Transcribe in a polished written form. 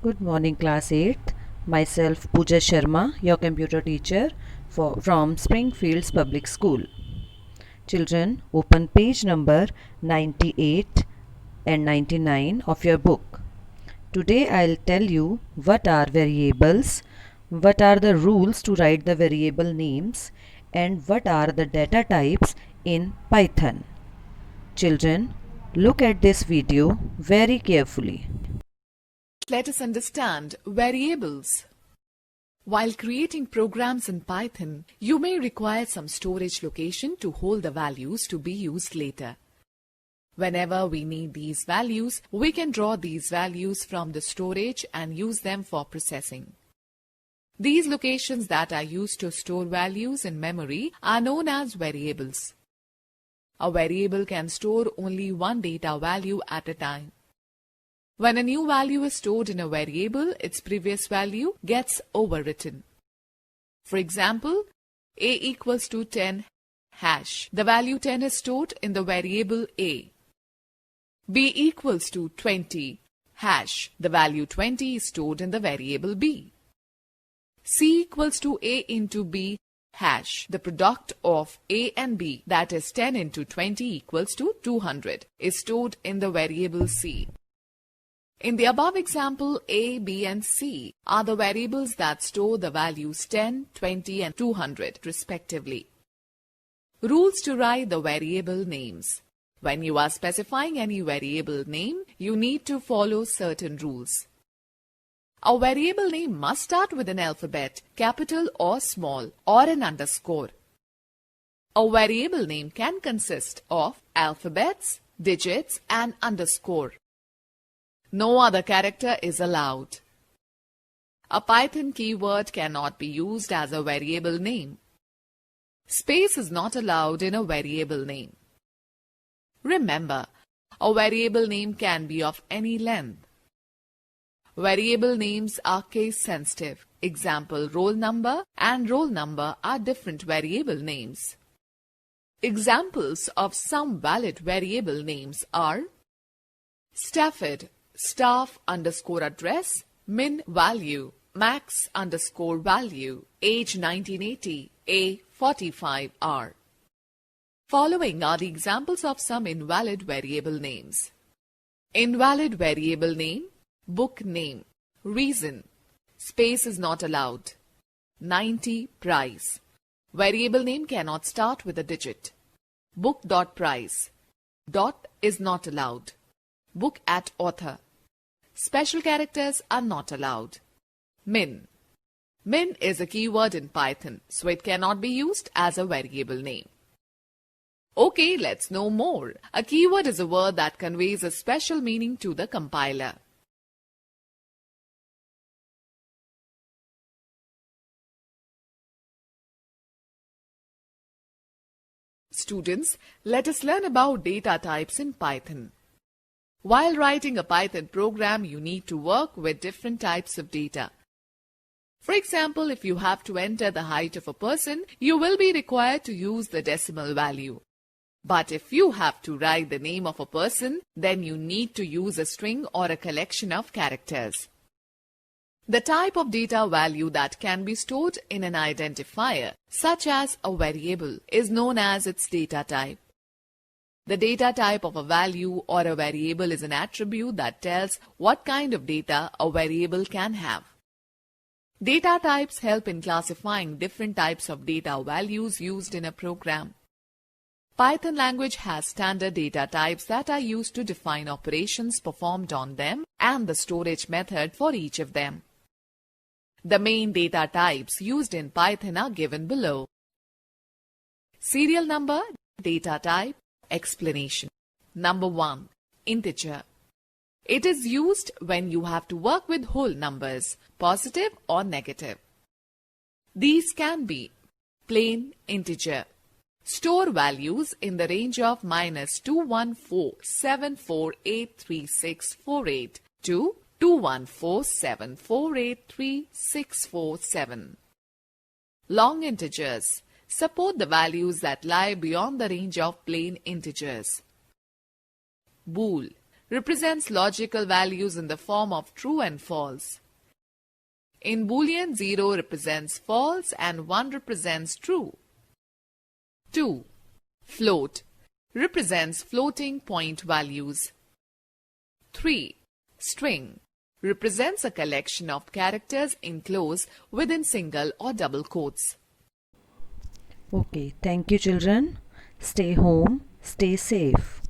Good morning, class 8th. Myself, Pooja Sharma, your computer teacher from Springfields Public School. Children, open page number 98 and 99 of your book. Today I'll tell you what are variables, what are the rules to write the variable names, and what are the data types in Python. Children, look at this video very carefully. Let us understand variables. While creating programs in Python, you may require some storage location to hold the values to be used later. Whenever we need these values, we can draw these values from the storage and use them for processing. These locations that are used to store values in memory are known as variables. A variable can store only one data value at a time. When a new value is stored in a variable, its previous value gets overwritten. For example, a equals to 10 hash. The value 10 is stored in the variable a. b equals to 20 hash. The value 20 is stored in the variable b. c equals to a into b hash. The product of a and b, that is 10 into 20 equals to 200, is stored in the variable c. In the above example, a, b and c are the variables that store the values 10, 20 and 200 respectively. Rules to write the variable names. When you are specifying any variable name, you need to follow certain rules. A variable name must start with an alphabet, capital or small, or an underscore. A variable name can consist of alphabets, digits and underscore. No other character is allowed. A Python keyword cannot be used as a variable name. Space is not allowed in a variable name. Remember, a variable name can be of any length. Variable names are case sensitive. Example, roll number and roll number are different variable names. Examples of some valid variable names are Stafford, staff underscore address, min value, max underscore value, age 1980, a 45R. Following are the examples of some invalid variable names. Invalid variable name, book name, reason, space is not allowed, 90 price. Variable name cannot start with a digit. Book.price, dot is not allowed. Book at author. Special characters are not allowed. Min. Min is a keyword in Python, so it cannot be used as a variable name. Okay, let's know more. A keyword is a word that conveys a special meaning to the compiler. Students, let us learn about data types in Python. While writing a Python program, you need to work with different types of data. For example, if you have to enter the height of a person, you will be required to use the decimal value. But if you have to write the name of a person, then you need to use a string or a collection of characters. The type of data value that can be stored in an identifier, such as a variable, is known as its data type. The data type of a value or a variable is an attribute that tells what kind of data a variable can have. Data types help in classifying different types of data values used in a program. Python language has standard data types that are used to define operations performed on them and the storage method for each of them. The main data types used in Python are given below. Serial number, data type, explanation. Number 1. Integer. It is used when you have to work with whole numbers, positive or negative. These can be plain integer. Store values in the range of -21474836648 to 21474836647. Long integers support the values that lie beyond the range of plain integers. Bool represents logical values in the form of true and false. In Boolean, 0 represents false and 1 represents true. 2. Float represents floating point values. 3. String represents a collection of characters enclosed within single or double quotes. Okay, thank you children. Stay home, stay safe.